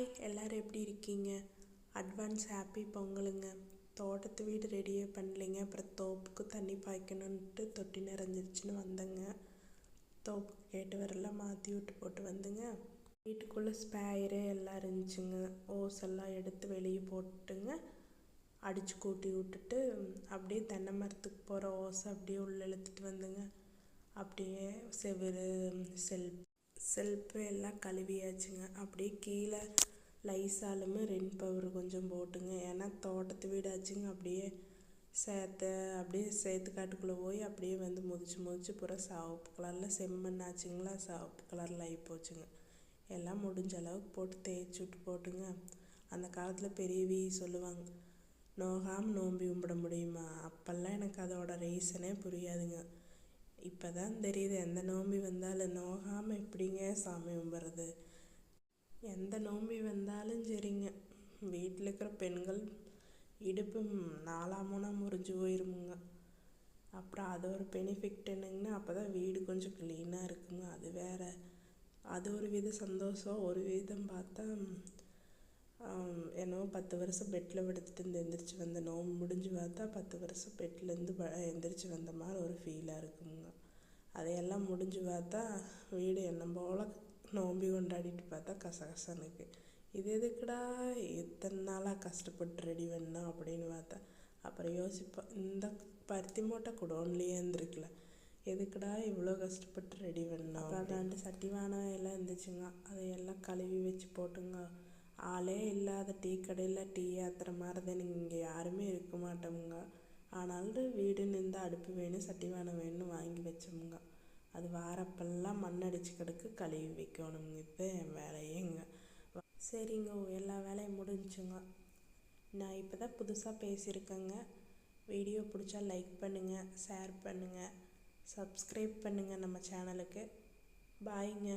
Hi, எல்லோரும் எப்படி இருக்கீங்க? அட்வான்ஸ் ஹாப்பி பொங்கலுங்க. தோட்டத்து வீடு ரெடியே பண்ணலைங்க. அப்புறம் தோப்புக்கு தண்ணி பாய்க்கணுன்ட்டு தொட்டி நிறைஞ்சிருச்சுன்னு வந்தேங்க. தோப்புக்கு கேட்டு வரலாம் மாற்றி விட்டு போட்டு வந்துங்க. வீட்டுக்குள்ளே ஸ்பேயரு எல்லாம் இருந்துச்சுங்க. ஓஸ் எல்லாம் எடுத்து வெளியே போட்டுங்க, அடித்து கூட்டி விட்டுட்டு அப்படியே தென்னை மரத்துக்கு போகிற ஓஸை அப்படியே உள்ளே இழுத்துட்டு வந்துங்க. அப்படியே செவுரு செல்ஃபு எல்லாம் கழுவியாச்சுங்க. அப்படியே கீழே லைசாலுமே ரென் பவுடர் கொஞ்சம் போட்டுங்க. ஏன்னா தோட்டத்து வீடாச்சுங்க. அப்படியே சேத்துக்காட்டுக்குள்ளே போய் அப்படியே வந்து முதிச்சு பூரா சிவப்பு கலரில் செம்மண் ஆச்சுங்களா, சிவப்பு கலரில் ஆகி போச்சுங்க. எல்லாம் முடிஞ்ச அளவுக்கு போட்டு தேய்ச்சி விட்டு போட்டுங்க. அந்த காலத்தில் பெரியவி சொல்லுவாங்க, நோகாமல் நோம்பி கும்பிட முடியுமா? அப்போல்லாம் எனக்கு அதோட ரீசனே புரியாதுங்க. இப்போ தான் தெரியுது, எந்த நோம்பி வந்தாலும் நோகாமல் எப்படிங்க சாமி கும்பிட்றது. எந்த நோம்பி வந்தாலும் சரிங்க, வீட்டில் இருக்கிற பெண்கள் இடுப்பு 4 முறிஞ்சு போயிருமுங்க. அப்புறம் அது ஒரு பெனிஃபிட் என்னங்கன்னா, அப்போ தான் வீடு கொஞ்சம் க்ளீனாக இருக்குங்க. அது வேறு, அது ஒரு வித சந்தோஷம். ஒரு விதம் பார்த்தா என்னவோ 10 வருஷம் பெட்டில் படுத்துட்டு எந்திரிச்சு வந்த நோம்பு முடிஞ்சு பார்த்தா 10 வருஷம் பெட்லேருந்து எந்திரிச்சு வந்த மாதிரி ஒரு ஃபீலாக இருக்குங்க. அதையெல்லாம் முடிஞ்சு பார்த்தா வீடு என்ன போல் நோம்பி கொண்டாடிட்டு பார்த்தா கசகசனுக்கு. இது எதுக்குடா இத்தனை நாளாக கஷ்டப்பட்டு ரெடி பண்ணோம் அப்படின்னு பார்த்தா அப்புறம் யோசிப்போம், இந்த பருத்தி மூட்டை குடோன்லேயே இருந்திருக்கல, எதுக்குடா இவ்வளோ கஷ்டப்பட்டு ரெடி பண்ணோம். அப்புறம் 2 சட்டி வானம் எல்லாம் இருந்துச்சுங்க. அதையெல்லாம் கழுவி வச்சு போட்டுங்க. ஆளே இல்லாத டீ கடையில் டீ ஏற்றுற மாதிரி தான் இங்கே யாருமே இருக்க மாட்டோமுங்க. ஆனாலும் வீடு நின்று அடுப்பு வேணும், சட்டி வானம் வேணும்னு வாங்கி வச்சோமுங்க. அது வாரப்பெல்லாம் மண் அடிச்சு கிடக்கு, கழுவி வைக்கணுங்க. இப்போ என் வேலையேங்க. சரிங்க, எல்லா வேலையும் முடிஞ்சுங்க. நான் இப்போ தான் புதுசாக பேசியிருக்கேங்க. வீடியோ பிடிச்சா லைக் பண்ணுங்கள், ஷேர் பண்ணுங்கள், சப்ஸ்கிரைப் பண்ணுங்கள் நம்ம சேனலுக்கு. பாய்ங்க.